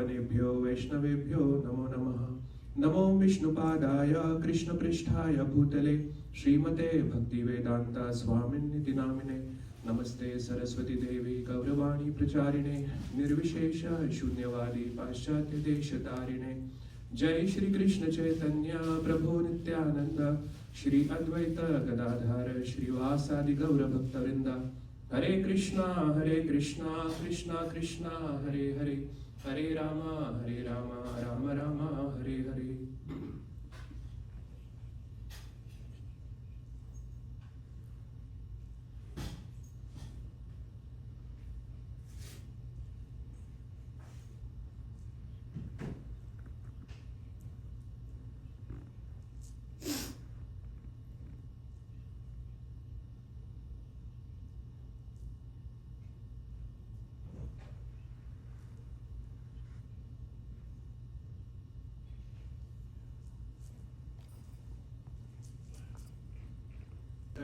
भक्तजनेभ्यो वैष्णवेभ्यो नमो नमः। नमो विष्णुपादाय कृष्णपृष्ठाय भूतले श्रीमते भक्तिवेदांता स्वामिन्निति नामिने। नमस्ते सरस्वती देवी गौरवाणी प्रचारिणे निर्विशेष शून्यवादी पाश्चात्य देशतारिणे। जय श्री कृष्ण चैतन्य प्रभु नित्यानंद श्री अद्वैत गदाधर श्रीवासादि गौर भक्तवृंद। हरे कृष्णा कृष्णा कृष्णा हरे हरे, हरे Ram Ram Ram Hare Hare.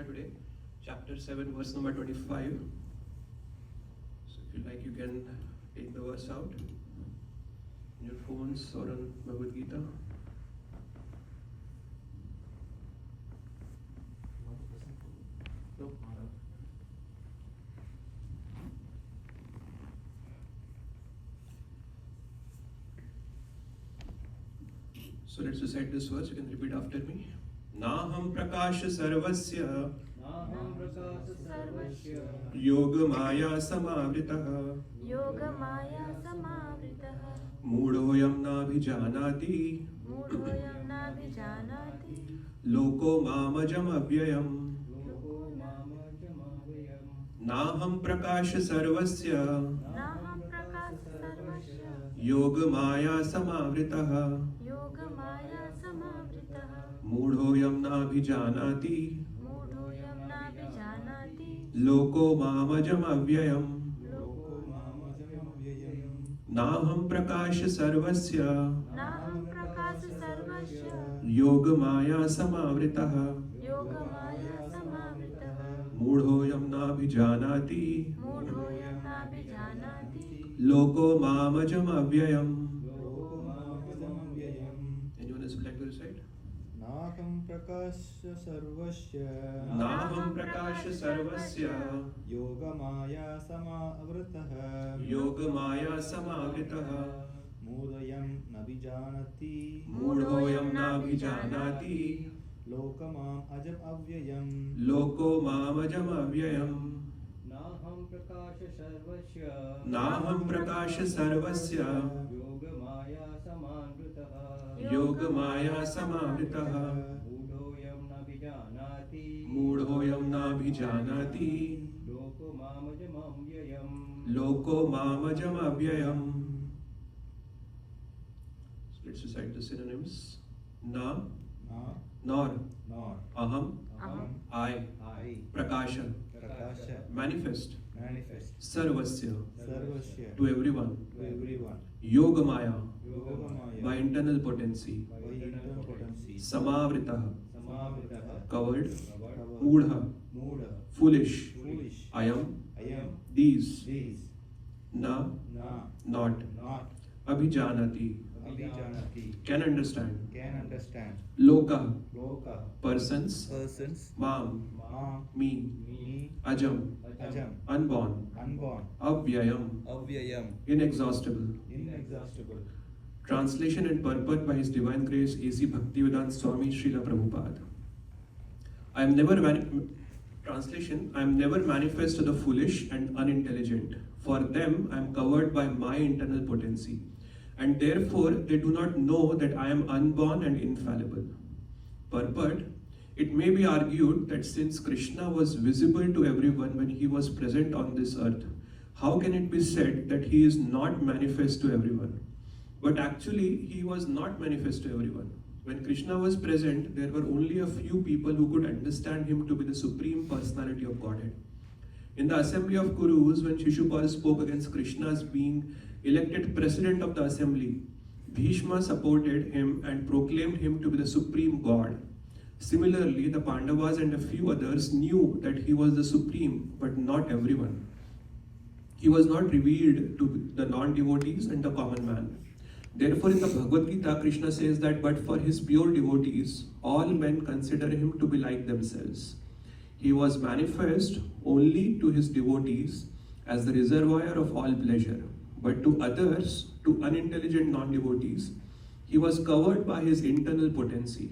Today, chapter 7, verse number 25. So if you like, you can take the verse out on your phones or on Bhagavad Gita. No. So let's recite this verse. You can repeat after me. नाहं प्रकाश सर्वस्य योगमाया समावृतः मूढोऽयं नाभिजानाति लोको मामजमव्ययम्। नाहं प्रकाश सर्वस्य योगमाया समावृतः मूढोऽयं नाभिजानाति लोको मामजमव्ययम्। नाहं प्रकाश सर्वस्य योगमाया समावृतः मूढोऽयं नाभिजानाति लोको मामजमव्ययम्। नाहं प्रकाश सर्वस्य योगमाया समावृतः मूढोऽयं नाभिजानाति लोको मामजमव्ययम्। नाहं प्रकाश सर्वस्य योगमाया समावृतः मूढोऽयं नाभिजानाति लोको मामजमव्ययम्। Let's recite the synonyms. Na, nor, aham, I, prakasha, manifest, sarvasya, to everyone, yogamaya, by internal potency, samavrita, covered, moodha, foolish, ayam, these, na, not, abhijanati, can understand, loka, persons, mam, me, ajam, unborn, avyayam, inexhaustible. Translation and purport by His Divine Grace A.C. Bhaktivedanta Swami Srila Prabhupada. I am never manifest to the foolish and unintelligent. For them, I am covered by my internal potency, and therefore they do not know that I am unborn and infallible. Purport: it may be argued that since Krishna was visible to everyone when he was present on this earth, how can it be said that he is not manifest to everyone? But actually, he was not manifest to everyone. When Krishna was present, there were only a few people who could understand him to be the Supreme Personality of Godhead. In the assembly of Kurus, when Shishupal spoke against Krishna's being elected president of the assembly, Bhishma supported him and proclaimed him to be the Supreme God. Similarly, the Pandavas and a few others knew that he was the Supreme, but not everyone. He was not revealed to the non-devotees and the common man. Therefore, in the Bhagavad Gita, Krishna says that, but for his pure devotees, all men consider him to be like themselves. He was manifest only to his devotees as the reservoir of all pleasure, but to others, to unintelligent non-devotees, he was covered by his internal potency.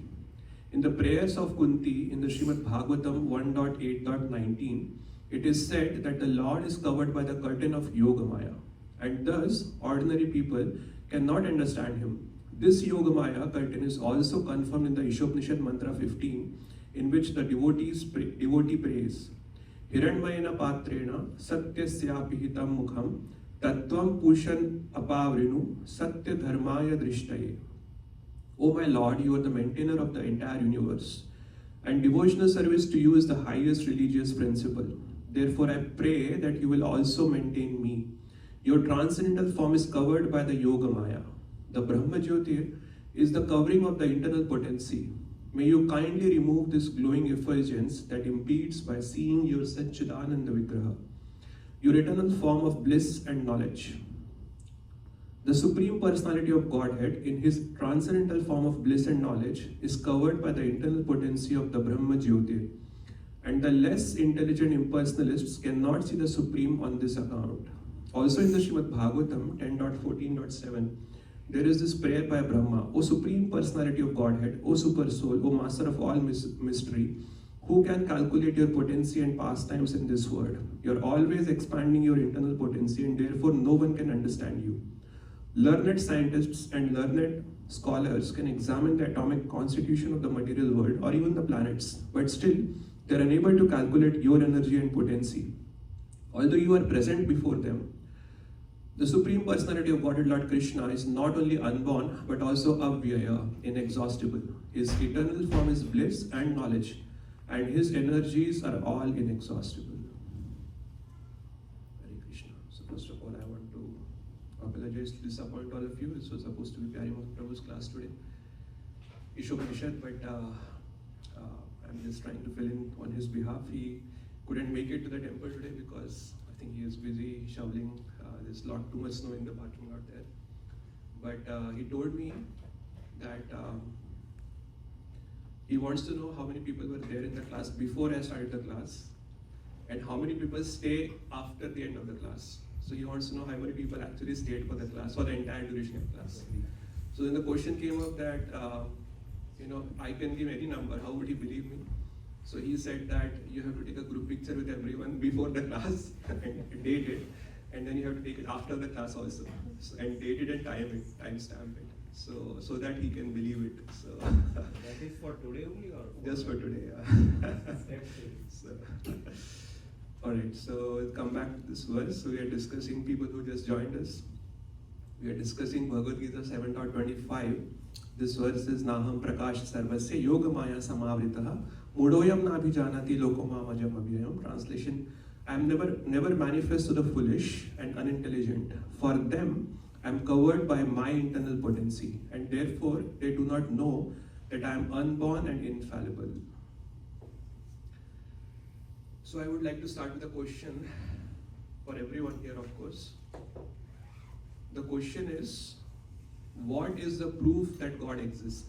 In the prayers of Kunti in the Srimad Bhagavatam 1.8.19, it is said that the Lord is covered by the curtain of Yogamaya, and thus ordinary people cannot understand him. This Yogamaya curtain is also confirmed in the Ishopanishad Mantra 15, in which the devotee prays, Hiranmayena patrena satyasyapihitam mukham tattvam pushan apavrinu satya dharmaya drishtaye. O my Lord, you are the maintainer of the entire universe, and devotional service to you is the highest religious principle. Therefore, I pray that you will also maintain me. Your transcendental form is covered by the Yogamaya. The Brahma Jyotir is the covering of the internal potency. May you kindly remove this glowing effulgence that impedes by seeing your Satchidananda Vigraha, your eternal form of bliss and knowledge. The Supreme Personality of Godhead, in his transcendental form of bliss and knowledge, is covered by the internal potency of the Brahma Jyotir, and the less intelligent impersonalists cannot see the Supreme on this account. Also in the Srimad Bhagavatam 10.14.7, there is this prayer by Brahma, O Supreme Personality of Godhead, O Super Soul, O Master of all mystery, who can calculate your potency and pastimes in this world? You are always expanding your internal potency, and therefore no one can understand you. Learned scientists and learned scholars can examine the atomic constitution of the material world or even the planets, but still they are unable to calculate your energy and potency. Although you are present before them, the Supreme Personality of Godhead Lord Krishna is not only unborn but also avyaya, inexhaustible. His eternal form is bliss and knowledge, and his energies are all inexhaustible. Hare Krishna. So first of all, I want to apologize to disappoint all of you. This was supposed to be Pyarima Prabhu's class today, Ishopanishad, but I'm just trying to fill in on his behalf. He couldn't make it to the temple today because I think he is busy shoveling. There's too much snow in the parking lot there. But he told me that he wants to know how many people were there in the class before I started the class and how many people stay after the end of the class. So he wants to know how many people actually stayed for the class, for the entire duration of the class. So then the question came up that, I can give any number, how would he believe me? So he said that you have to take a group picture with everyone before the class and date it, and then you have to take it after the class also, and date it and time stamp it, so that he can believe it. So That is for today only or? Just for today, yeah. So, all right, so we'll come back to this verse. So we are discussing, people who just joined us, we are discussing Bhagavad Gita 7.25. This verse is Naham Prakash Sarvasya Yoga Maya Samavritaha Mudoyam Nabhijanati Lokoma Majam Abhyayam. Translation: I am never manifest to the foolish and unintelligent. For them, I am covered by my internal potency, and therefore they do not know that I am unborn and infallible. So I would like to start with a question for everyone here, of course. The question is, what is the proof that God exists?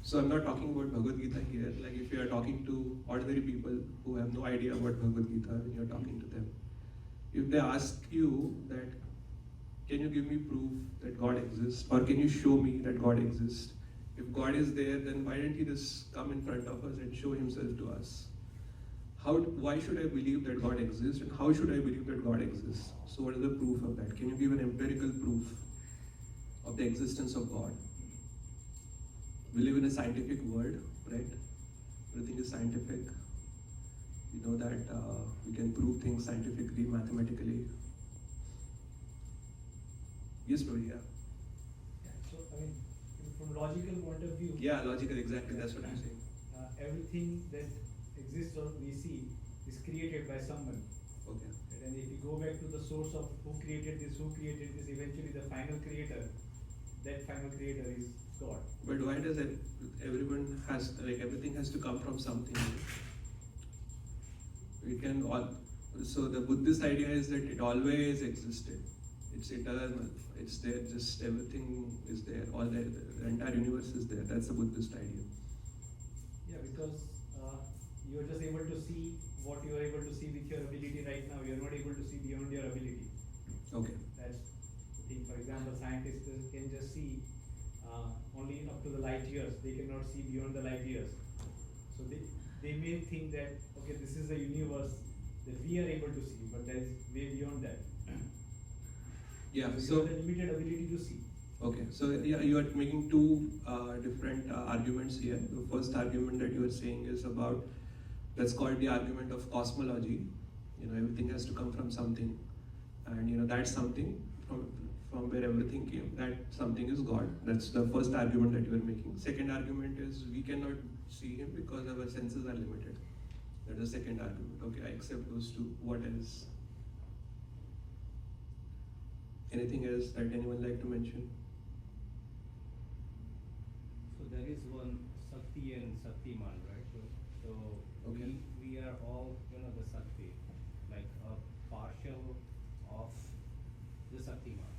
So I'm not talking about Bhagavad Gita here. Like if you are talking to ordinary people who have no idea about Bhagavad Gita when you're talking to them, if they ask you that, can you give me proof that God exists, or can you show me that God exists? If God is there, then why didn't he just come in front of us and show himself to us? Why should I believe that God exists, and how should I believe that God exists? So what is the proof of that? Can you give an empirical proof of the existence of God? We live in a scientific world, right? Everything is scientific. We know that we can prove things scientifically, mathematically. Yes, Prabhu, yeah. So, from logical point of view. Yeah, logical, exactly, that's what I'm saying. Everything that exists or we see is created by someone. Okay. And if you go back to the source of who created this, eventually the final creator, that final creator is God. But why does everything has to come from something? So the Buddhist idea is that it always existed. It's eternal. It's there. Just everything is there. All the entire universe is there. That's the Buddhist idea. Yeah, because you're just able to see what you are able to see with your ability right now. You're not able to see beyond your ability. Okay. That's the thing. For example, scientists can just see only up to the light years. They cannot see beyond the light years. So they may think that, okay, this is the universe that we are able to see, but there is way beyond that. Yeah. So So. you have the limited ability to see. Okay, so yeah, you are making two different arguments here. The first argument that you are saying is about, that's called the argument of cosmology. You know, everything has to come from something, and you know that's something from where everything came. That something is God. That's the first argument that you are making. Second argument is we cannot see Him because our senses are limited. That is the second argument. Okay, I accept those two. What else? Anything else that anyone like to mention? So there is one Sakti and Saktiman, right? So Okay. we are all, the Sakti, like a partial of the Saktiman.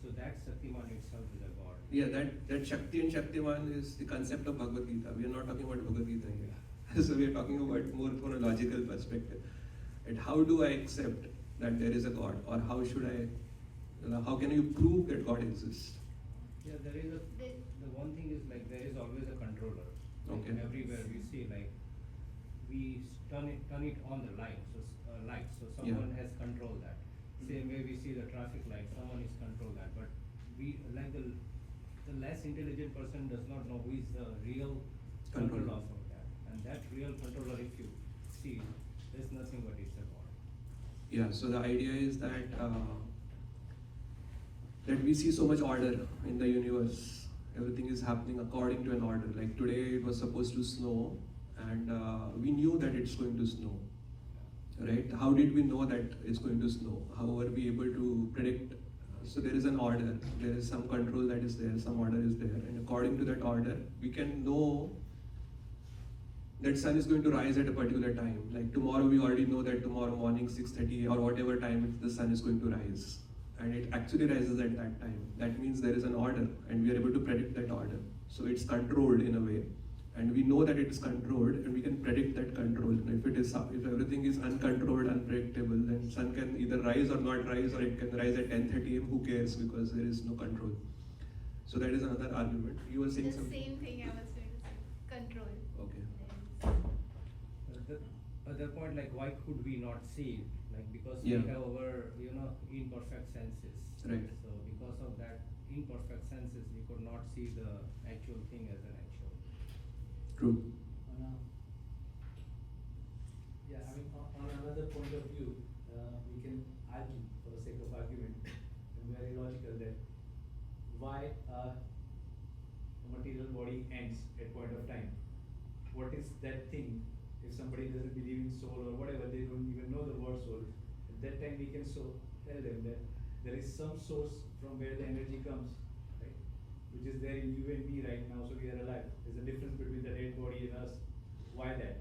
So that Saktiman itself is a God. Yeah, that Shakti and Shaktiman is the concept of Bhagavad Gita. We are not talking about Bhagavad Gita here. So we are talking about more from a logical perspective. And how do I accept that there is a God? Or how should I, how can you prove that God exists? Yeah, there is the one thing is like there is always a controller. Like Okay. everywhere we see, like we turn it on the light, so someone has controlled that. Same way we see the traffic light, someone is controlled that. But we like the less intelligent person does not know who is the real controller of that. And that real controller, if you see, there's nothing but it's a God. Yeah, so the idea is that that we see so much order in the universe. Everything is happening according to an order. Like today it was supposed to snow, and we knew that it's going to snow. Right? How did we know that it's going to snow? How were we able to predict? So there is an order, there is some control that is there, some order is there, and according to that order, we can know that sun is going to rise at a particular time. Like tomorrow, we already know that tomorrow morning 6:30 or whatever time the sun is going to rise, and it actually rises at that time. That means there is an order, and we are able to predict that order. So it's controlled in a way. And we know that it is controlled, and we can predict that control. And if everything is uncontrolled, unpredictable, then sun can either rise or not rise, or it can rise at 10:30 am. Who cares? Because there is no control. So that is another argument. You were saying The something. same thing I was going to say. Control. Okay. The other point, like why could we not see it? Like because Yeah. we have our, imperfect senses. Right. So because of that imperfect senses, we could not see the actual thing as an actual. True. Yeah, I mean, on another point of view, we can argue, for the sake of argument, and very logical, that why a material body ends at point of time. What is that thing? If somebody doesn't believe in soul or whatever, they don't even know the word soul. At that time, we can tell them that there is some source from where the energy comes, right? Which is there in you and me right now, so we are alive. There's a difference between the dead body and us. Why that?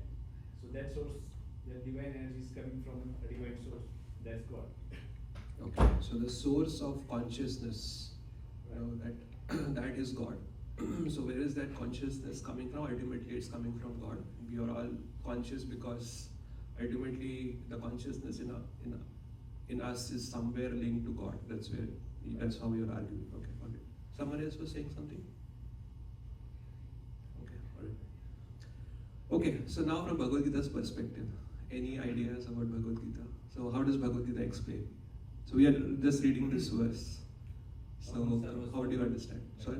So that source, that divine energy is coming from a divine source. That's God. Okay. So the source of consciousness, that is God. So where is that consciousness coming from? Ultimately, it's coming from God. We are all conscious because ultimately the consciousness in us is somewhere linked to God. That's how we are arguing. Okay. Someone else was saying something? Okay, alright. Okay, so now from Bhagavad Gita's perspective, any ideas about Bhagavad Gita? So how does Bhagavad Gita explain? So we are just reading this verse. So how do you understand? Sorry?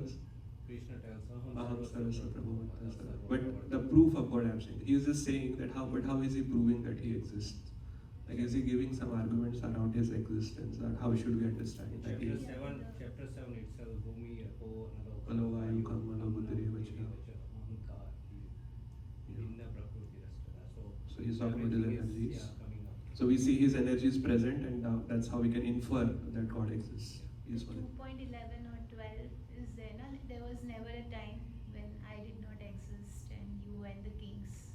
Krishna tells Aham sarvasya Prabhu Sarva. But the proof of what I'm saying, he is just saying that how is he proving that he exists? Like is he giving some arguments around his existence, or how should we understand that he is? Chapter 7 itself, Bhumi, Apo, Alo Vayu, Kamala, Buddhiri, Vacha. So he's talking about his energies. Coming up. So we see his energy is present, and that's how we can infer that God exists. Yes, Manu. 2.11 or 12 is there, no? There was never a time when I did not exist and you and the kings.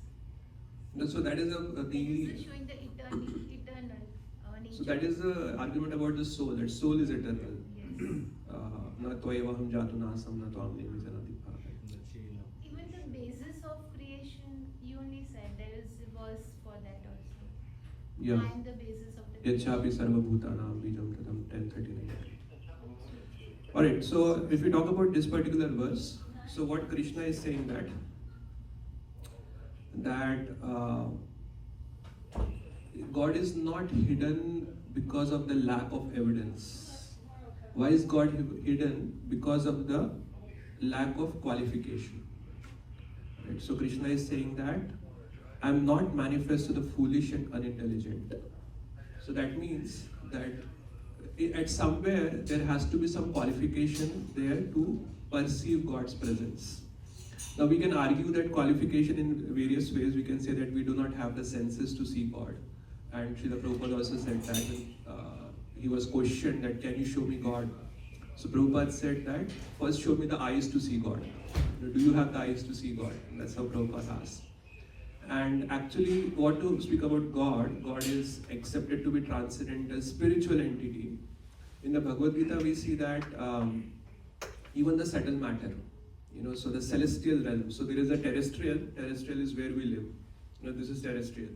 No, so that is This is showing the eternal on each So that is the argument about the soul, that soul is eternal. Yes. Na tvayavaham jatu nasam na tvam nemi janati bhava. In the chain of Even the basis of creation, you only said there is a verse for that also. Yeah. I am the basis of the Yachapi sarvabhutanam bijam tatam 10:39. Alright, so if we talk about this particular verse, so what Krishna is saying that God is not hidden because of the lack of evidence. Why is God hidden? Because of the lack of qualification. Right? So Krishna is saying that I am not manifest to the foolish and unintelligent. So that means that at somewhere there has to be some qualification there to perceive God's presence. Now we can argue that qualification in various ways. We can say that we do not have the senses to see God. And Srila Prabhupada also said that he was questioned that can you show me God? So Prabhupada said that first show me the eyes to see God. Do you have the eyes to see God? And that's how Prabhupada asked. And actually what to speak about God, God is accepted to be transcendental spiritual entity. In the Bhagavad Gita we see that even the subtle matter, so the celestial realm. So there is a terrestrial is where we live. This is terrestrial.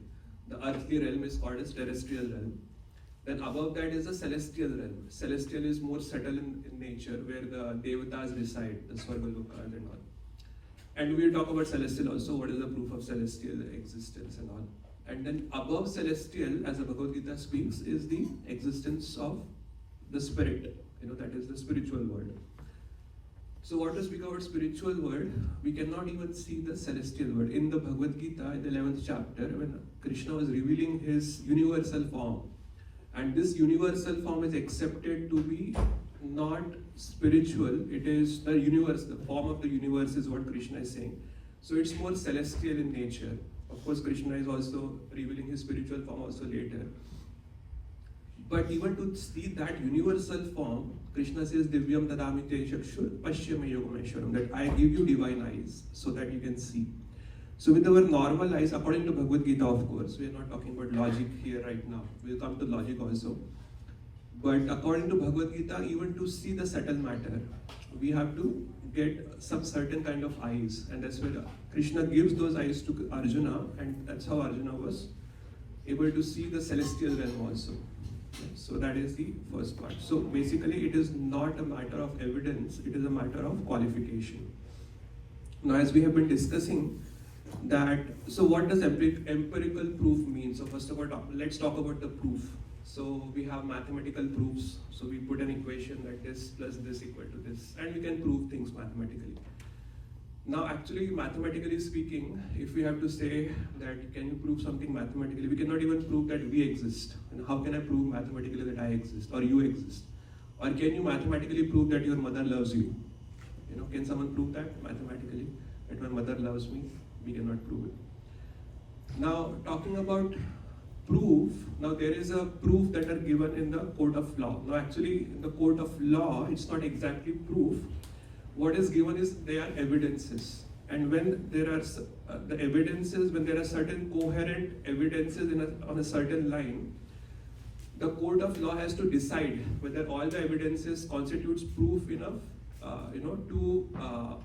The earthly realm is called as terrestrial realm. Then above that is the celestial realm. Celestial is more subtle in nature, where the devatas reside, the Swargalokas and all. And we'll talk about celestial also, what is the proof of celestial existence and all. And then above celestial, as the Bhagavad Gita speaks, is the existence of the spirit, that is the spiritual world. So what to speak about spiritual world, we cannot even see the celestial world. In the Bhagavad Gita, in the 11th chapter, when Krishna was revealing his universal form, and this universal form is accepted to be not spiritual, it is the universe, the form of the universe is what Krishna is saying. So it's more celestial in nature. Of course, Krishna is also revealing his spiritual form also later. But even to see that universal form, Krishna says, Divyam dadami te chakshur pashyame yogameshwaram, that I give you divine eyes so that you can see. So with our normal eyes, according to Bhagavad Gita, of course, we are not talking about logic here right now. We'll come to logic also. But according to Bhagavad Gita, even to see the subtle matter, we have to get some certain kind of eyes. And that's where Krishna gives those eyes to Arjuna, and that's how Arjuna was able to see the celestial realm also. So that is the first part. So basically it is not a matter of evidence, it is a matter of qualification. Now as we have been discussing that, so what does empirical proof mean? So first of all, let's talk about the proof. So we have mathematical proofs. So we put an equation that this plus this equal to this, and we can prove things mathematically. Now actually, mathematically speaking, if we have to say that can you prove something mathematically, we cannot even prove that we exist. And how can I prove mathematically that I exist or you exist? Or can you mathematically prove that your mother loves you? Can someone prove that mathematically, that my mother loves me? We cannot prove it. Now talking about proof, now there is a proof that are given in the court of law. Now actually in the court of law, it's not exactly proof. What is given is they are evidences, and when there are the evidences, when there are certain coherent evidences on a certain line, the court of law has to decide whether all the evidences constitutes proof enough, to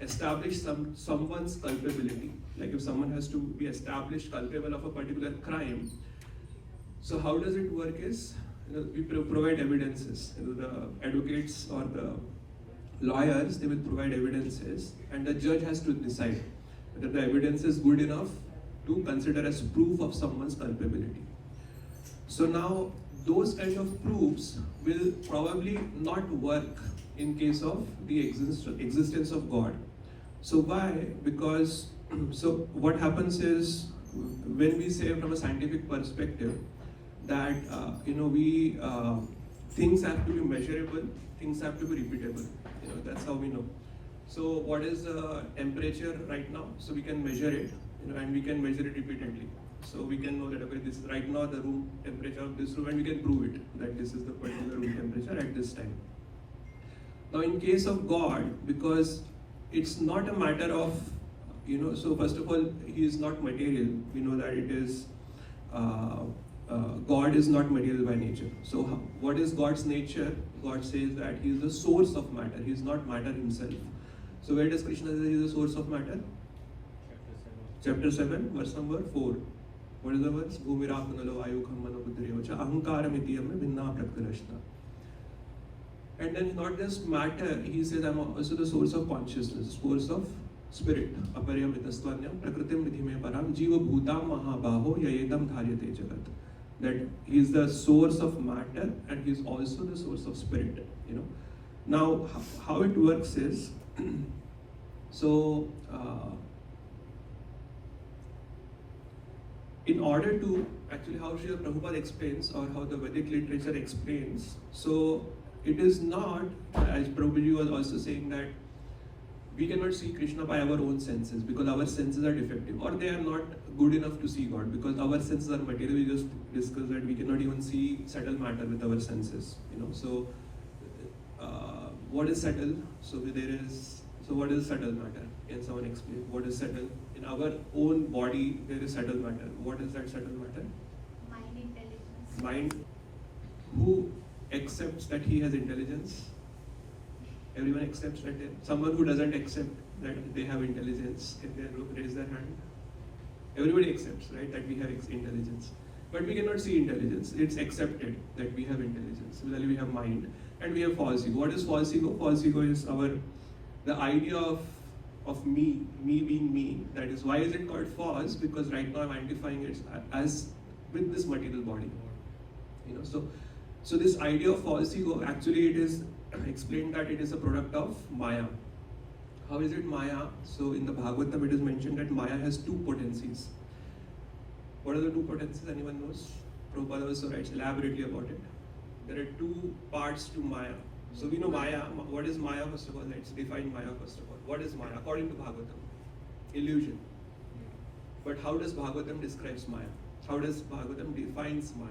establish someone's culpability. Like if someone has to be established culpable of a particular crime, so how does it work is, we provide evidences. The advocates or the lawyers, they will provide evidences, and the judge has to decide whether the evidence is good enough to consider as proof of someone's culpability. So now those kind of proofs will probably not work in case of the existence of God. So why? Because so what happens is, when we say from a scientific perspective that things have to be measurable, things have to be repeatable. That's how we know. So what is the temperature right now? So we can measure it, and we can measure it repeatedly. So we can know that okay, this is right now the room temperature of this room, and we can prove it that this is the particular room temperature at this time. Now in case of God, because it's not a matter of, so first of all, he is not material. We know that it is God is not material by nature. So what is God's nature? God says that He is the source of matter. He is not matter Himself. So where does Krishna say He is the source of matter? Chapter 7, verse number 4. What is the verse? Bhumirakunalo ayukham manobuddhriyocha ahankaram itiyam vinna praktarashna. And then not just matter, he says I'm also the source of consciousness, source of spirit. Aparyam vitastvanyam prakritim vidhime param jiva bhutam mahabaho yayedam dharyate jagat. That he is the source of matter and he is also the source of spirit. Now how it works is so in order to actually how Srila Prabhupada explains or how the Vedic literature explains, so it is not, as Prabhuji was also saying, that we cannot see Krishna by our own senses because our senses are defective or they are not good enough to see God because our senses are material. We just discussed that we cannot even see subtle matter with our senses. So what is subtle? So what is subtle matter? Can someone explain what is subtle? In our own body, there is subtle matter. What is that subtle matter? Mind intelligence. Mind. Who accepts that he has intelligence? Everyone accepts that. Someone who doesn't accept that they have intelligence, can they raise their hand? Everybody accepts, right, that we have intelligence. But we cannot see intelligence. It's accepted that we have intelligence. Similarly, we have mind and we have false ego. What is false ego? False ego is the idea of me being me. That is, why is it called false? Because right now I'm identifying it as with this material body. So this idea of false ego, actually it is explained that it is a product of Maya. How is it Maya? So in the Bhagavatam it is mentioned that Maya has two potencies. What are the two potencies? Anyone knows? Prabhupada also writes elaborately about it. There are two parts to Maya. So we know Maya. What is Maya first of all? Let's define Maya first of all. What is Maya? According to Bhagavatam, illusion. But how does Bhagavatam describes Maya? How does Bhagavatam defines Maya?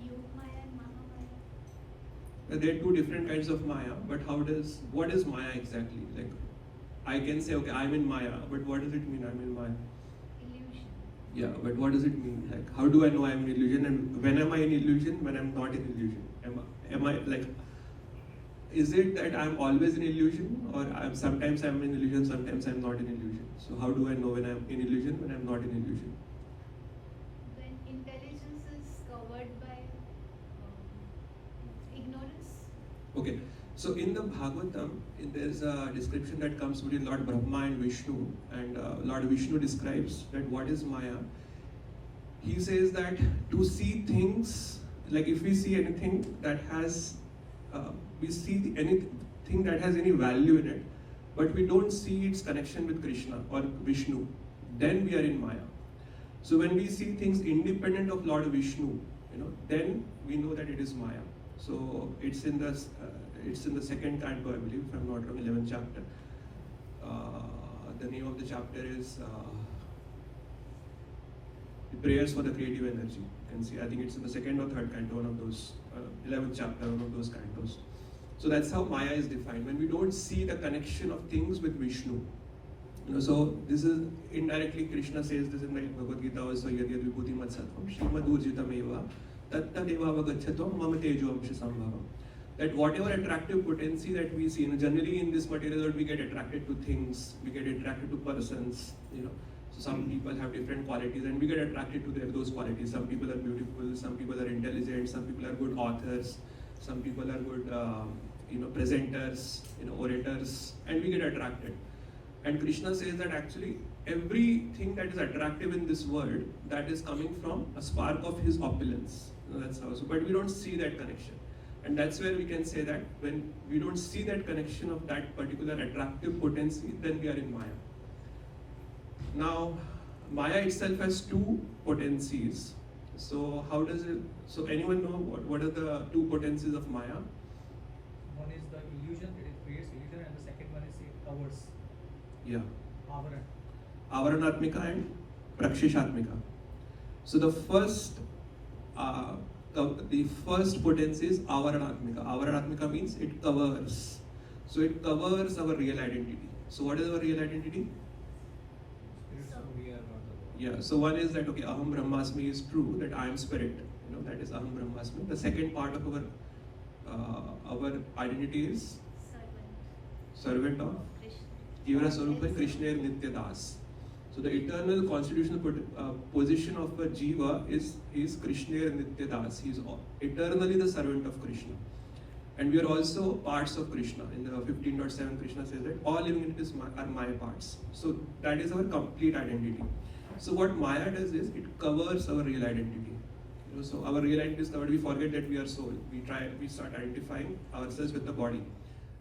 You Maya and Mahamaya. There are two different kinds of Maya, but what is Maya exactly? Like, I can say, okay, I'm in Maya, but what does it mean I'm in Maya? Illusion. Yeah, but what does it mean? Like, how do I know I'm in illusion? And when am I in illusion? When I'm not in illusion? Am I like, is it that I'm always in illusion? Or sometimes I'm in illusion, sometimes I'm not in illusion? So how do I know when I'm in illusion, when I'm not in illusion? When intelligence is covered by ignorance. Okay, so in the Bhagavatam, there's a description that comes between Lord Brahma and Vishnu, and Lord Vishnu describes that what is Maya. He says that to see things, like if we see anything that has, anything that has any value in it, but we don't see its connection with Krishna or Vishnu, then we are in Maya. So when we see things independent of Lord Vishnu, then we know that it is Maya. So it's in the second canto, I believe, if I'm not wrong, 11th chapter. The name of the chapter is the Prayers for the Creative Energy. You can see, I think it's in the second or third canto, one of those, 11th chapter, one of those cantos. So that's how Maya is defined. When we don't see the connection of things with Vishnu. So this is indirectly, Krishna says this in the Bhagavad Gita also, Yadyad Vibhuti Mat Sattvam, Srimad Urjitam Eva, Tattadeva Vagacchatam Mama Tejo Amsha Sambhavam. That whatever attractive potency that we see, generally in this material world we get attracted to things, we get attracted to persons, So some people have different qualities and we get attracted to those qualities. Some people are beautiful, some people are intelligent, some people are good authors, some people are good presenters, orators, and we get attracted. And Krishna says that actually everything that is attractive in this world, that is coming from a spark of his opulence. That's how. But we don't see that connection. And that's where we can say that when we don't see that connection of that particular attractive potency, then we are in Maya. Now, Maya itself has two potencies. So how does it, so anyone know what are the two potencies of Maya? One is the illusion, it creates illusion, and the second one is it covers. Yeah. Avaran. Avaranatmika and Prakshishatmika. So the first potency is Avaranatmika. Avaranatmika means it covers. So it covers our real identity. So what is our real identity? So we are not the body. Yeah, so one is that, okay, Aham Brahmasmi is true, that I am spirit. that is Aham Brahmasmi. The second part of our identity is servant of Jivara Swarupa Krishna Nitya Das. So the eternal constitutional position of a Jiva is Krishna Nitya Das. He is eternally the servant of Krishna. And we are also parts of Krishna. In the 15.7 Krishna says that all living entities are Maya parts. So that is our complete identity. So what Maya does is it covers our real identity. So our real identity is covered. We forget that we are soul. We start identifying ourselves with the body.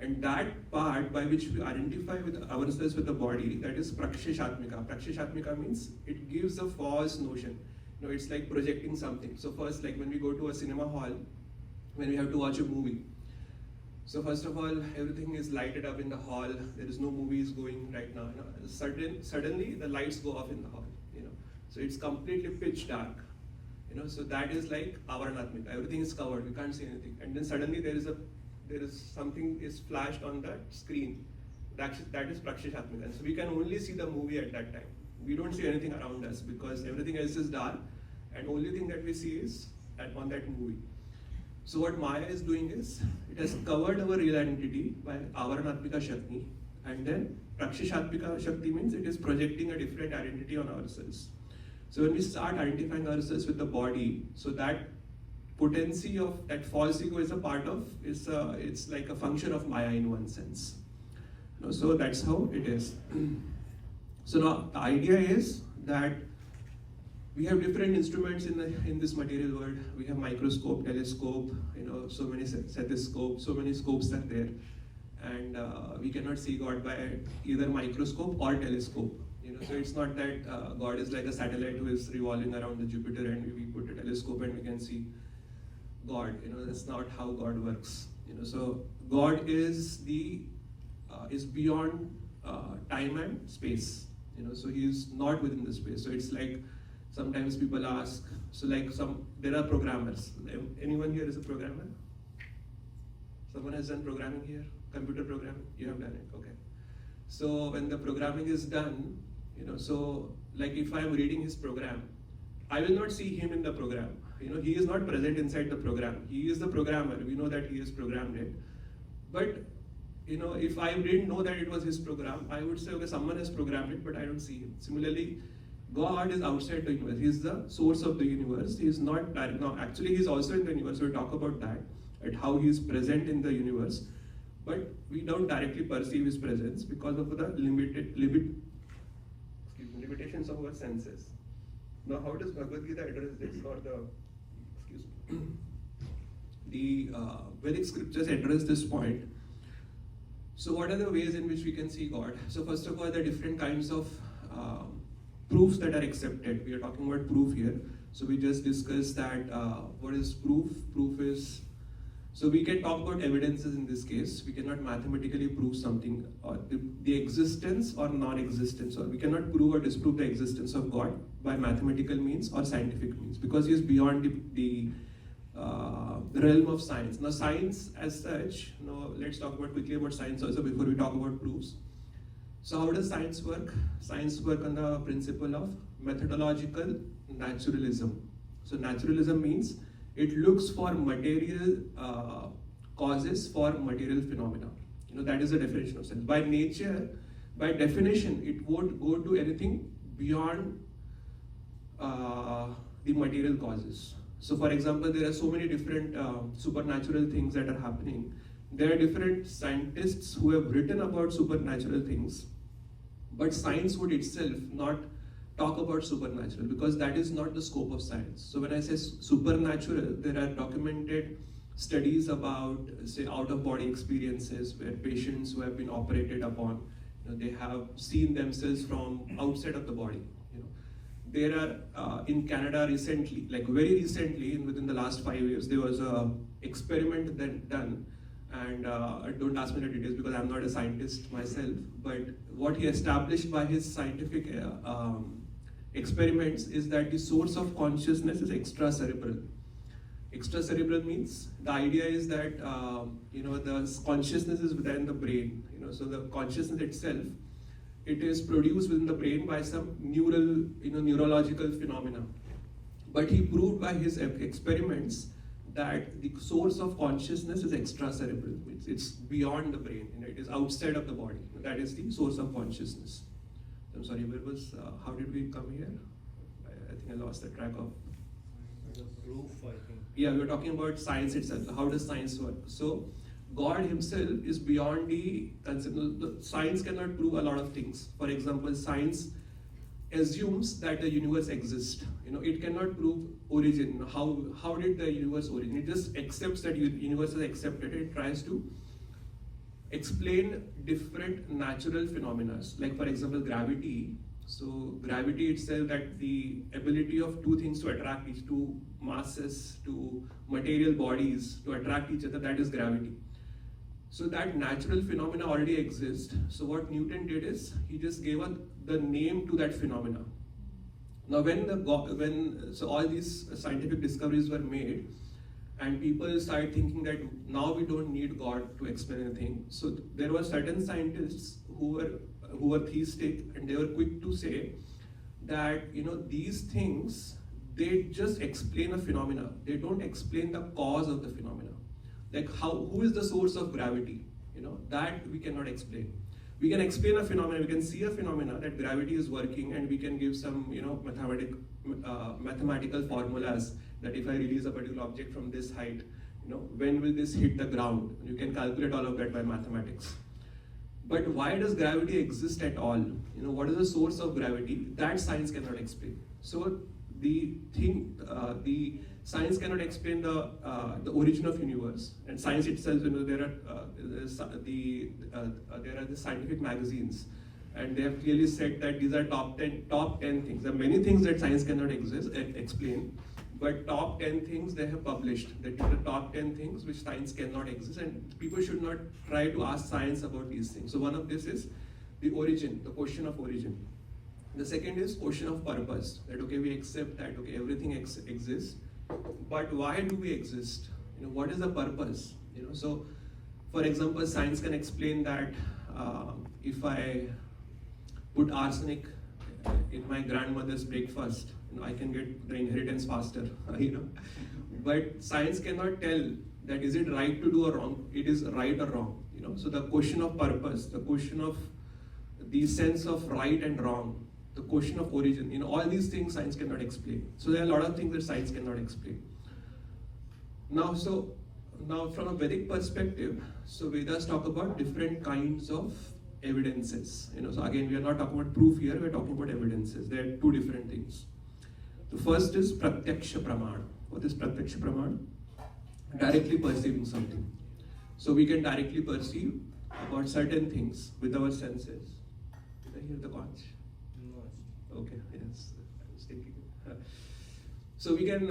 And that part by which we identify with ourselves with the body, that is Praksheshatmika. Praksheshatmika means it gives a false notion. It's like projecting something. So first, like when we go to a cinema hall, when we have to watch a movie. So first of all, everything is lighted up in the hall. There is no movies going right now. Suddenly the lights go off in the hall. So it's completely pitch dark. So that is like Avaranatmika. Everything is covered. We can't see anything. And then suddenly there is something is flashed on that screen. That is Praksheshatmika. And so we can only see the movie at that time. We don't see anything around us because everything else is dark, and only thing that we see is on that movie. So what Maya is doing is, it has covered our real identity by Avaranatmika Shakti, and then Praksheshatmika Shakti means it is projecting a different identity on ourselves. So when we start identifying ourselves with the body, so that potency of that false ego is a part of, it's like a function of Maya in one sense. So that's how it is. So now the idea is that we have different instruments in this material world. We have microscope, telescope, so many stethoscopes, so many scopes are there, and we cannot see God by either microscope or telescope. So it's not that God is like a satellite who is revolving around the Jupiter and we put a telescope and we can see God. That's not how God works. So God is beyond time and space. So He is not within the space. So it's like sometimes people ask. So like there are programmers. Anyone here is a programmer? Someone has done programming here? Computer programming? You have done it. Okay. So when the programming is done, so like if I am reading his program, I will not see him in the program. He is not present inside the program. He is the programmer. We know that he has programmed it. But if I didn't know that it was his program, I would say, okay, someone has programmed it, but I don't see him. Similarly, God is outside the universe. He is the source of the universe. He is not direct. Now, actually, he is also in the universe. We'll talk about that, at how he is present in the universe. But we don't directly perceive his presence because of the limitations of our senses. Now, how does Bhagavad Gita address this, or the Vedic scriptures address this point? So, what are the ways in which we can see God? So, first of all, there are different kinds of proofs that are accepted. We are talking about proof here. So, we just discussed that what is proof? Proof is, so we can talk about evidences in this case. We cannot mathematically prove something, or the existence or non-existence, or we cannot prove or disprove the existence of God by mathematical means or scientific means, because He is beyond the realm of science. Now, science as such, let's talk quickly about science also before we talk about proofs. So how does science work? Science works on the principle of methodological naturalism. So naturalism means it looks for material causes for material phenomena. That is the definition of science. By nature, by definition, it won't go to anything beyond the material causes. So for example, there are so many different supernatural things that are happening. There are different scientists who have written about supernatural things, but science would itself not talk about supernatural, because that is not the scope of science. So when I say supernatural, there are documented studies about, say, out-of-body experiences where patients who have been operated upon, they have seen themselves from outside of the body. There are in Canada recently, like very recently, within the last 5 years, there was a experiment done, and don't ask me the details because I'm not a scientist myself, but what he established by his scientific experiments is that the source of consciousness is extracerebral. Extracerebral means the idea is that the consciousness is within the brain. So the consciousness itself, it is produced within the brain by some neurological phenomena. But he proved by his experiments that the source of consciousness is extracerebral. It's beyond the brain, it is outside of the body. That is the source of consciousness. I'm sorry, how did we come here? I think I lost the track of. The proof, I think. Yeah, we were talking about science itself. How does science work? So, God himself is beyond the concept. Science cannot prove a lot of things. For example, science assumes that the universe exists. It cannot prove origin. How did the universe origin? It just accepts that universe is accepted. It tries to explain different natural phenomena. Like for example, gravity. So gravity itself, that the ability of two things to attract two masses, two material bodies to attract each other, that is gravity. So that natural phenomena already exists. So what Newton did is he just gave the name to that phenomena. Now so all these scientific discoveries were made, and people started thinking that now we don't need God to explain anything. So there were certain scientists who were theistic, and they were quick to say that these things, they just explain a phenomena. They don't explain the cause of the phenomena. Like who is the source of gravity? That we cannot explain. We can explain a phenomenon, we can see a phenomena that gravity is working, and we can give some mathematical formulas that if I release a particular object from this height, when will this hit the ground? You can calculate all of that by mathematics. But why does gravity exist at all? What is the source of gravity? That science cannot explain. So the science cannot explain the origin of universe, and science itself. There are the scientific magazines, and they have clearly said that these are top 10 things. There are many things that science cannot explain, but top 10 things they have published. That are the top 10 things which science cannot exist, and people should not try to ask science about these things. So one of this is the origin, the question of origin. The second is question of purpose. That we accept that everything exists, but why do we exist? What is the purpose? So, for example, science can explain that if I put arsenic in my grandmother's breakfast, I can get the inheritance faster. But science cannot tell that is it right to do or wrong. It is right or wrong. So the question of purpose, the question of the sense of right and wrong, the question of origin, all these things science cannot explain. So there are a lot of things that science cannot explain. Now from a Vedic perspective, so Vedas talk about different kinds of evidences. So again, we are not talking about proof here, we are talking about evidences. There are two different things. The first is pratyaksha pramana. What is pratyaksha pramana? Directly perceiving something. So we can directly perceive about certain things with our senses. Did I hear the conch? No. Okay, yes, I was thinking. So we can,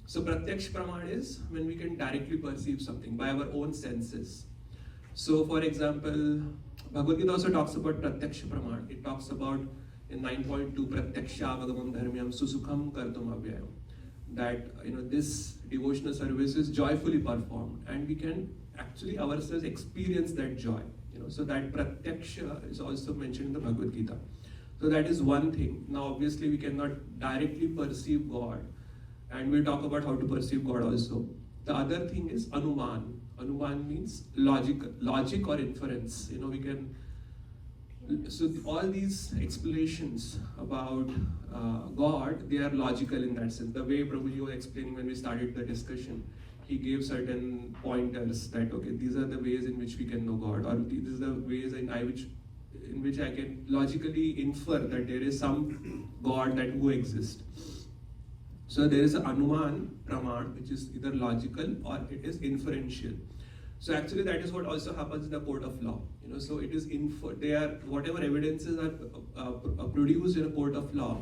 so pratyaksha pramana is when we can directly perceive something by our own senses. So for example, Bhagavad Gita also talks about pratyaksha pramana. It talks about in 9.2 pratyaksha avagamam dharmyam susukham kartum avyayam. That this devotional service is joyfully performed, and we can actually ourselves experience that joy. So that pratyaksha is also mentioned in the Bhagavad Gita. So that is one thing. Now obviously we cannot directly perceive God, and we'll talk about how to perceive God also. The other thing is anuman. Anuman means logic or inference. We can. So all these explanations about God, they are logical in that sense. The way Prabhu was explaining when we started the discussion, he gave certain pointers that these are the ways in which we can know God, or these are the ways in which I can logically infer that there is some God who exists. So there is an anuman praman, which is either logical or it is inferential. So actually that is what also happens in the court of law. So it is whatever evidences are produced in a court of law,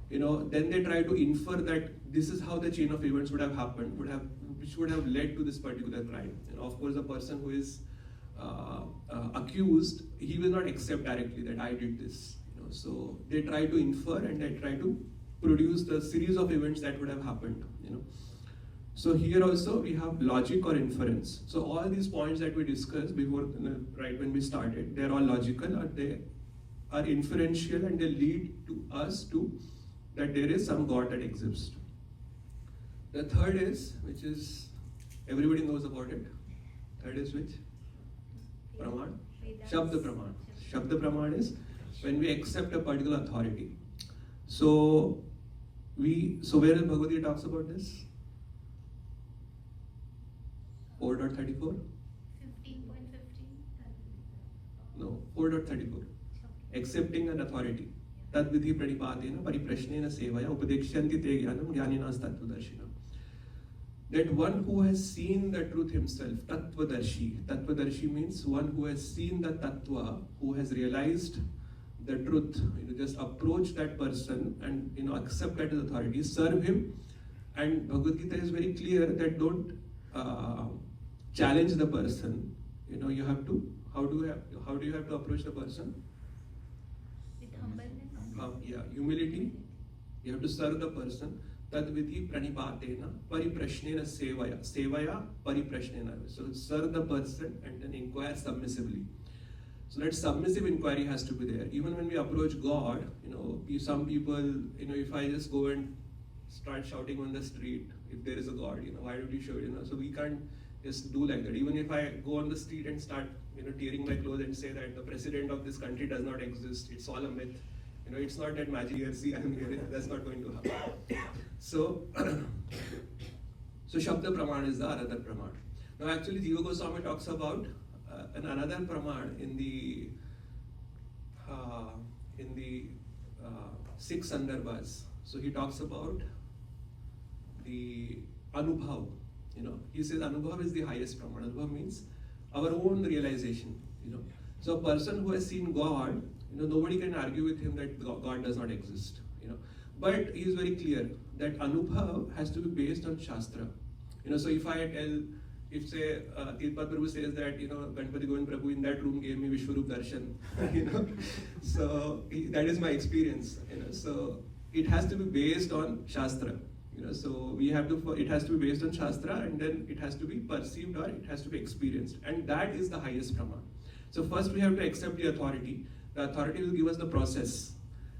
then they try to infer that this is how the chain of events would have happened, which would have led to this particular crime. Of course, the person who is accused, he will not accept directly that I did this. So they try to infer, and they try to produce the series of events that would have happened. So here also we have logic or inference. So all these points that we discussed before, right when we started, they are all logical, or they are inferential, and they lead to us to that there is some God that exists. The third is, which is, everybody knows about it. Third is which? Praman. Shabda Praman. Shabda Praman is when we accept a particular authority. So where is Bhagavad Gita talks about this? 4.34? 15.15. No, 4.34. Accepting an authority. Tad vidhi pranipadena pariprashnena sevaya upadekshyanti te jnanam jnaninas tattvadarshina. That one who has seen the truth himself, tattvadarshi. Tattvadarshi means one who has seen the tattva, who has realized the truth. Just approach that person and accept that as authority, serve him. And Bhagavad Gita is very clear that don't challenge the person. You have to. How do you have to approach the person? With humbleness. Humility. You have to serve the person. Tadvidhi pranipatena pariprashnena sevaya. Sevaya pariprashnena. So serve the person and then inquire submissively. So that submissive inquiry has to be there. Even when we approach God, some people, if I just go and start shouting on the street, if there is a God, why don't you show it? So we can't just do like that. Even if I go on the street and start, tearing my clothes and say that the president of this country does not exist, it's all a myth. It's not that magic here, see, I'm here, that's not going to happen. So Shabda Praman is the Aradha Praman. Now actually Jiva Goswami talks about another Praman in the 6 Sandarbhas. So he talks about the Anubhav. He says Anubhav is the highest Praman. Anubhav means our own realization. So a person who has seen God, nobody can argue with him that God does not exist. But he is very clear that Anubhav has to be based on Shastra. So if I tell, if say Tirupati Prabhu says that Ganpati Govind Prabhu in that room gave me Vishwarup Darshan, so that is my experience. So it has to be based on Shastra. So we have to. It has to be based on Shastra, and then it has to be perceived or it has to be experienced, and that is the highest Praman. So first we have to accept the authority. The authority will give us the process,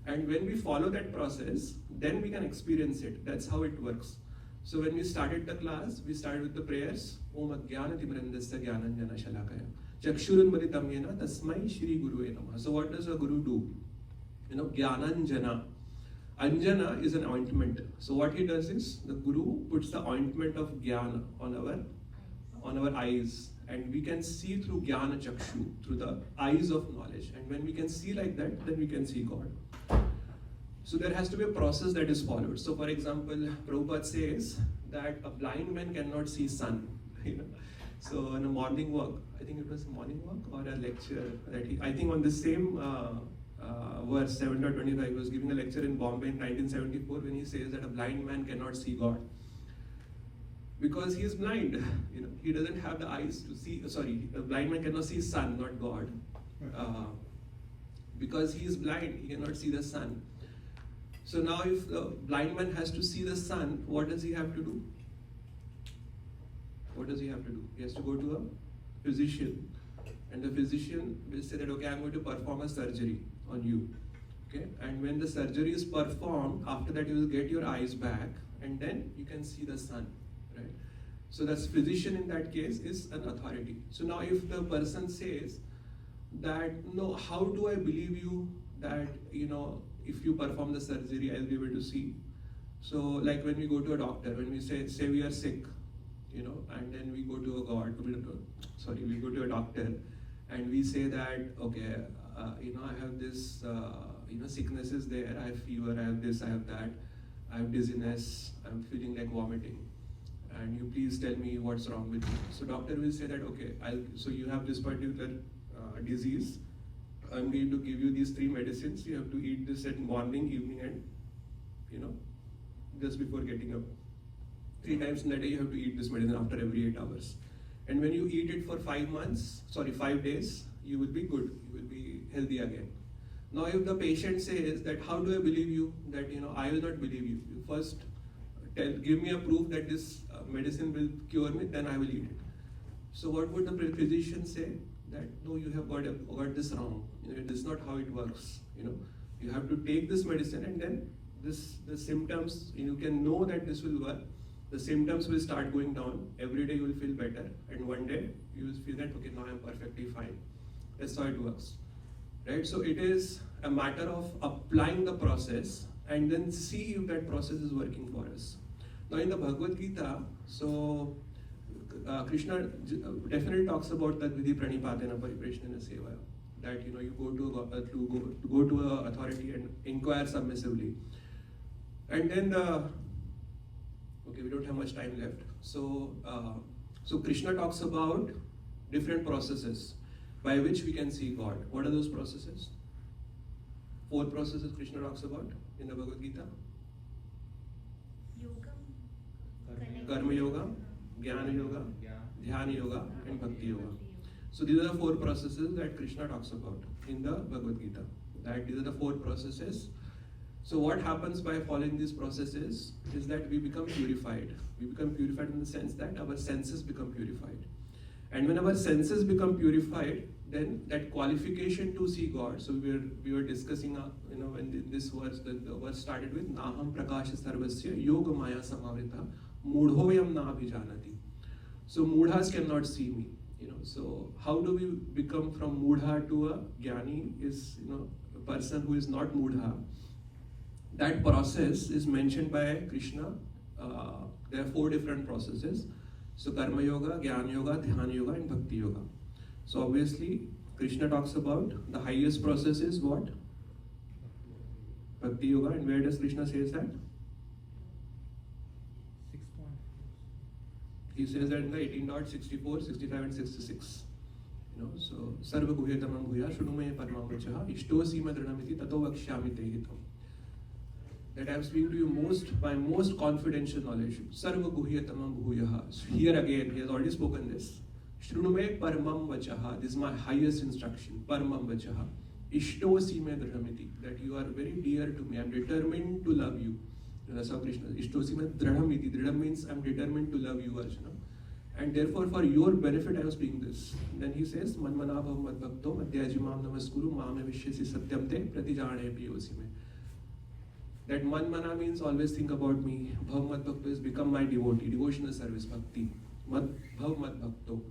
and when we follow that process, then we can experience it. That's how it works. So when we started the class, we started with the prayers. Om Ajnana Timrandasya Jnananjana Shalakaya Chakshurun Baditam Yena Tasmai Shri Gurue Namaha. So what does a guru do? Jnananjana. Anjana is an ointment. So what he does is the guru puts the ointment of jnana on our eyes, and we can see through jnana chakshu, through the eyes of knowledge. And when we can see like that, then we can see God. So there has to be a process that is followed. So for example, Prabhupada says that a blind man cannot see sun. So in a morning walk, I think it was a morning walk or a lecture that I think on the same verse 7.25, he was giving a lecture in Bombay in 1974 when he says that a blind man cannot see God. Because he is blind, he doesn't have the eyes to see, a blind man cannot see sun, not God. Because he is blind, he cannot see the sun. So now if the blind man has to see the sun, what does he have to do? What does he have to do? He has to go to a physician. And the physician will say that, okay, I'm going to perform a surgery on you. Okay? And when the surgery is performed, after that you will get your eyes back and then you can see the sun. Right? So the physician in that case is an authority. So now if the person says that, no, how do I believe you that, if you perform the surgery, I'll be able to see. So like when we go to a doctor, when we say we are sick, and then we go to we go to a doctor and we say that, okay, I have this, sickness is there, I have fever, I have this, I have that, I have dizziness, I'm feeling like vomiting. And you please tell me what's wrong with you. So doctor will say that, okay, so you have this particular disease, I'm going to give you these 3 medicines. You have to eat this at morning, evening, and just before getting up. 3 times in a day you have to eat this medicine after every 8 hours. And when you eat it for 5 days, you will be good. You will be healthy again. Now if the patient says that, how do I believe you? That I will not believe you. You first give me a proof that this medicine will cure me, then I will eat it. So what would the physician say? That no, you have got this wrong. This is not how it works. You have to take this medicine and then the symptoms, you can know that this will work The symptoms will start going down. Every day you will feel better, and one day you will feel that okay, now I'm perfectly fine. That's how it works, right? So it is a matter of applying the process and then see if that process is working for us. Now in the Bhagavad Gita, so Krishna definitely talks about that vidhi pranipadena pariprashnena sevaya, that you go to a authority and inquire submissively, and then okay, we don't have much time left. So Krishna talks about different processes by which we can see God. What are those processes? 4 processes Krishna talks about in the Bhagavad Gita. Yoga. Karma Yoga, Jnana Yoga, Dhyana Yoga, and Bhakti Yoga. So these are the 4 processes that Krishna talks about in the Bhagavad Gita. That these are the 4 processes. So what happens by following these processes is that we become purified. We become purified in the sense that our senses become purified. And when our senses become purified, then that qualification to see God. So we were discussing, when this verse, the verse started with Naham Prakasha Sarvasya Yoga Maya Samavrita Mudhoyam Na Abhijanati. So mudhas cannot see me. So how do we become from mudha to a jnani? Is a person who is not mudha. That process is mentioned by Krishna. There are 4 different processes. So Karma Yoga, Jnana Yoga, Dhyana Yoga, and Bhakti Yoga. So obviously, Krishna talks about the highest process is what? Bhakti Yoga. And where does Krishna says that? 6.4. He says that in the 18.64, 65, and 66. So Sarva Guhyatamam Bhuya Shunumaya Paramam Vachaha Ishtosi Madranamiti Tato Vakshyami Tehitam. That I am speaking to you by most confidential knowledge. Sarva Guhyatamam Bhuyaha. So here again, he has already spoken this. Shrunume Paramam Vachaha. This is my highest instruction. Paramam Vachaha. Ishtosi me dradhamiti. That you are very dear to me. I am determined to love you. That's how Krishna says. Ishtosi me dradhamiti. Dradham means I am determined to love you, Arjuna. And therefore, for your benefit, I am speaking this. And then he says, Manmana bhav mad bhakto madhyajimam namaskuru mame vishyasi satyam te pratijane piyosi me. That manmana means always think about me. Bhav mad bhakto is become my devotee. Devotional service, bhakti. Bhav mad bhakto.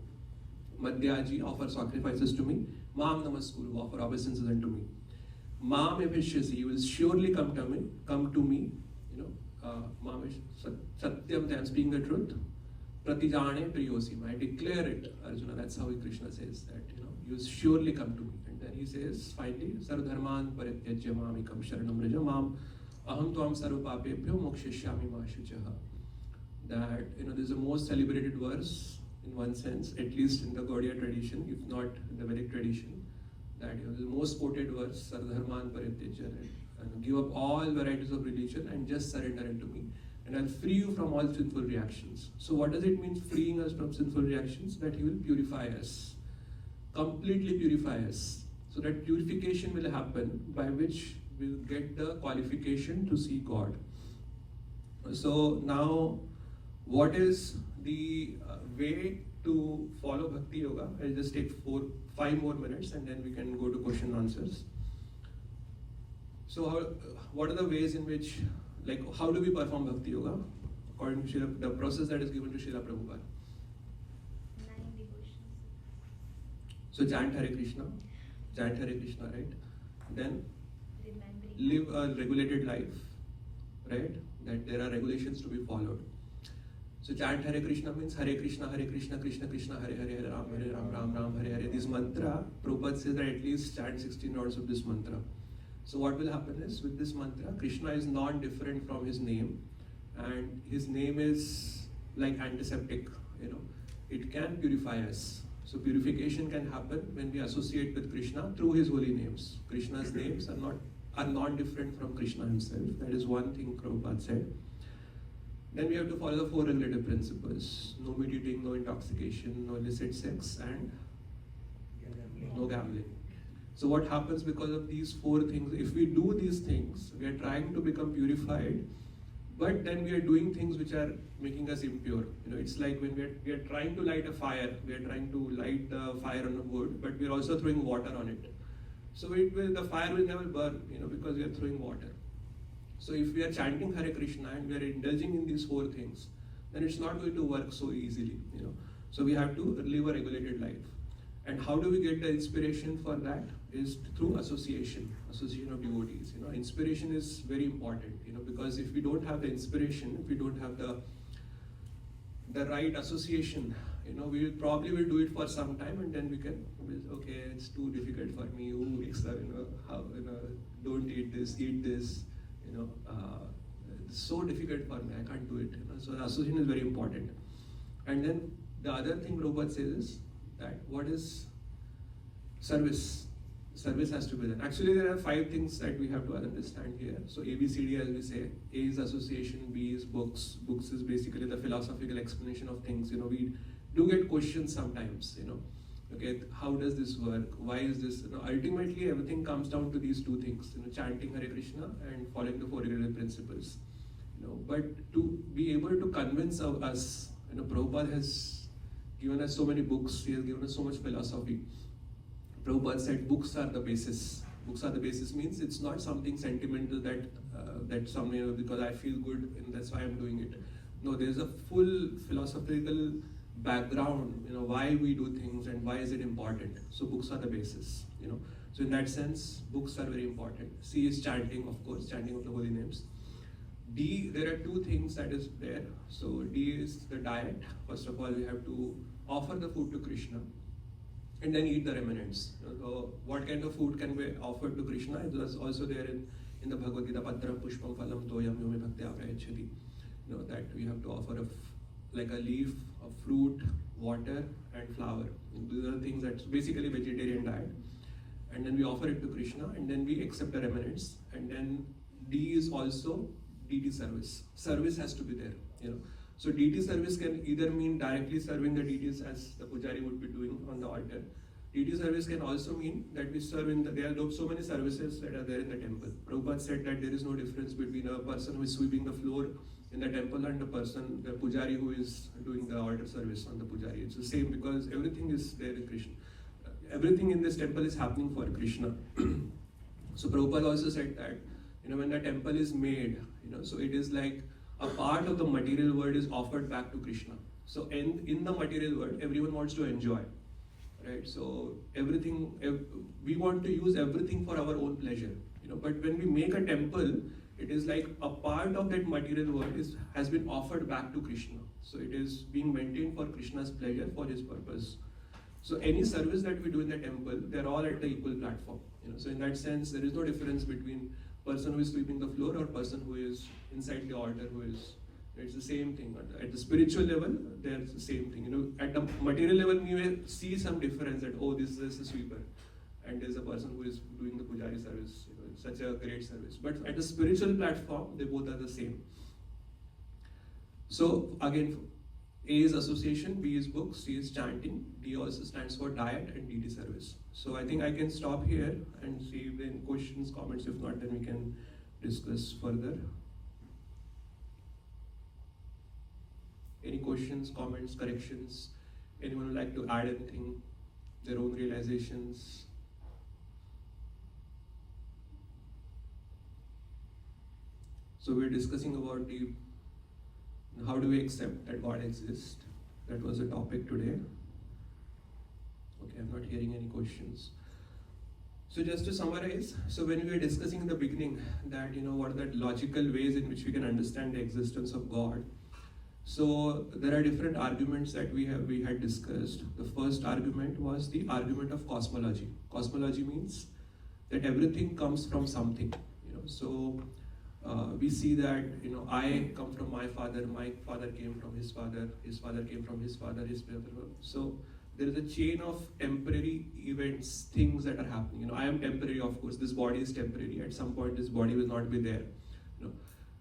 Madhyaji, offer sacrifices to me. Mam namaskuru, offer obeisances unto me. Mam evishyasi, you will surely come to me. Satyam, I am speaking the truth. Pratijane priyosim, I declare it, Arjuna. That's how Krishna says that, you will surely come to me. And then he says, finally, Sarvadharman parityajya mamikam sharanam raja mam aham tvam sarvapapebhyo mokshishyami ma shuchaha. That, this is the most celebrated verse in one sense, at least in the Gaudiya tradition, if not in the Vedic tradition. That, the most quoted verse, Sarvadharman parityajya, and give up all varieties of religion and just surrender unto me. And I'll free you from all sinful reactions. So what does it mean, freeing us from sinful reactions? That he will purify us, completely purify us. So that purification will happen by which we'll get the qualification to see God. So now, what is the way to follow Bhakti Yoga? I'll just take 5 more minutes and then we can go to question and answers. So what are the ways in which, how do we perform Bhakti Yoga? According to the process that is given to Srila Prabhupada. 9 devotions. So chant Hare Krishna, right? Then Remembering. live a regulated life, right? That there are regulations to be followed. So chant Hare Krishna means Hare Krishna, Krishna Krishna, Hare Ram, Ram Ram, Hare Hare. This mantra, Prabhupada says that at least chant 16 rounds of this mantra. So what will happen is, with this mantra, Krishna is non-different from his name, and his name is like antiseptic, it can purify us. So purification can happen when we associate with Krishna through his holy names. Krishna's names are non-different from Krishna himself. That is one thing Prabhupada said. Then we have to follow the 4 regulative principles: no meat eating, no intoxication, no illicit sex, and no gambling. So what happens because of these 4 things? If we do these things, we are trying to become purified, but then we are doing things which are making us impure. It's like when we are trying to light a fire, we are trying to light the fire on a wood, but we are also throwing water on it. So the fire will never burn, because we are throwing water. So if we are chanting Hare Krishna and we are indulging in these 4 things, then it's not going to work so easily, you know. So we have to live a regulated life. And how do we get the inspiration for that? Is through association of devotees. You know, inspiration is very important, you know, because if we don't have the inspiration, if we don't have the right association, you know, we probably will do it for some time, and then okay, it's too difficult for me. Ooh, don't eat this, you know, it's so difficult for me, I can't do it. You know? So the association is very important. And then the other thing Prabhupada says is that what is service? Service has to be done. Actually, there are 5 things that we have to understand here. So ABCD, as we say, A is association, B is books. Books is basically the philosophical explanation of things. You know, we do get questions sometimes, you know. Okay, how does this work? Why is this? You know, ultimately, everything comes down to these 2 things, you know, chanting Hare Krishna and following the 4 regulative principles. You know, but to be able to convince us, you know, Prabhupada has given us so many books, he has given us so much philosophy. Prabhupada said books are the basis. Books are the basis means it's not something sentimental that some, you know, because I feel good and that's why I'm doing it. No, there's a full philosophical background, you know, why we do things and why is it important. So books are the basis, you know. So in that sense, books are very important. C is chanting, of course, chanting of the holy names. D, there are 2 things that is there. So D is the diet. First of all, we have to offer the food to Krishna and then eat the remnants. So what kind of food can be offered to Krishna? It was also there in the Bhagavad Gita, Patram Pushpam Phalam Toyam Yome Bhakti Aprayachati. You know, that we have to offer like a leaf, a fruit, water and flower. And these are the things that's basically vegetarian diet. And then we offer it to Krishna and then we accept the remnants. And then D is also deity service. Service has to be there, you know. So deity service can either mean directly serving the deities as the pujari would be doing on the altar. Deity service can also mean that we serve there are so many services that are there in the temple. Prabhupada said that there is no difference between a person who is sweeping the floor in the temple and the pujari who is doing the altar service on the pujari. It's the same because everything is there in Krishna. Everything in this temple is happening for Krishna. So Prabhupada also said that, you know, when the temple is made, you know, so it is like a part of the material world is offered back to Krishna. So in the material world, everyone wants to enjoy, right? So we want to use everything for our own pleasure, you know. But when we make a temple, it is like a part of that material world has been offered back to Krishna. So it is being maintained for Krishna's pleasure, for his purpose. So any service that we do in the temple, they're all at the equal platform, you know. So in that sense, there is no difference between person who is sweeping the floor or person who is inside the altar it's the same thing. At the spiritual level, there's the same thing. You know, at the material level, we may see some difference that, oh, this is a sweeper and there's a person who is doing the pujari service. You know, it's such a great service. But at the spiritual platform, they both are the same. So again, A is association, B is books, C is chanting, D also stands for diet and deity service. So I think I can stop here and see if there are any questions, comments. If not, then we can discuss further. Any questions, comments, corrections? Anyone would like to add anything? Their own realizations? So we're discussing about how do we accept that God exists? That was the topic today. Okay, I'm not hearing any questions. So just to summarize, so when we were discussing in the beginning that, you know, what are the logical ways in which we can understand the existence of God. So there are different arguments that we had discussed. The first argument was the argument of cosmology. Cosmology means that everything comes from something, you know. So we see that, you know, I come from my father came from his father came from his father, his brother. So there is a chain of temporary events, things that are happening. You know, I am temporary, of course. This body is temporary. At some point, this body will not be there. You know,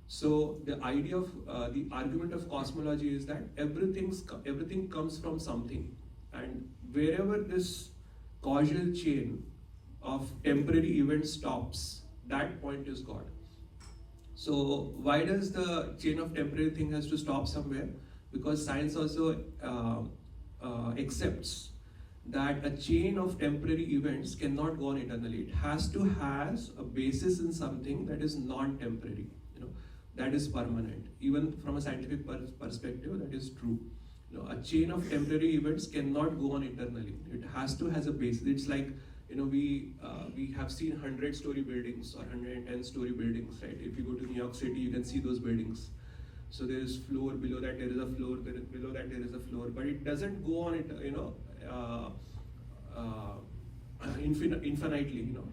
so the idea of the argument of cosmology is that everything comes from something, and wherever this causal chain of temporary events stops, that point is God. So why does the chain of temporary thing has to stop somewhere? Because science also accepts that a chain of temporary events cannot go on eternally. It has to have a basis in something that is non-temporary. You know, that is permanent. Even from a scientific perspective, that is true. You know, a chain of temporary events cannot go on eternally. It has to has a base. It's like, you know, we have seen 100-story buildings or 110-story buildings, right? If you go to New York City, you can see those buildings. So there is floor, below that there is a floor, below that there is a floor, but it doesn't go on, you know, infinitely, you know.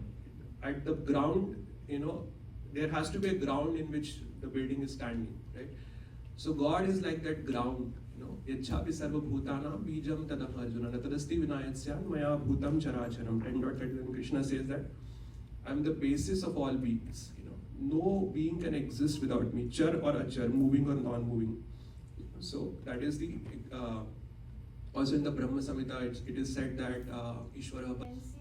At the ground, you know, there has to be a ground in which the building is standing, right? So God is like that ground, you know. Yachhapi sarva bhutanam bijam tadam arjuna natadasti vinayasyan maya bhutam characharam. 10.31 Krishna says that I'm the basis of all beings, you know. No being can exist without me, char or achar, moving or non-moving. So that is the also in the Brahma Samhita it is said that Ishvara. Yes.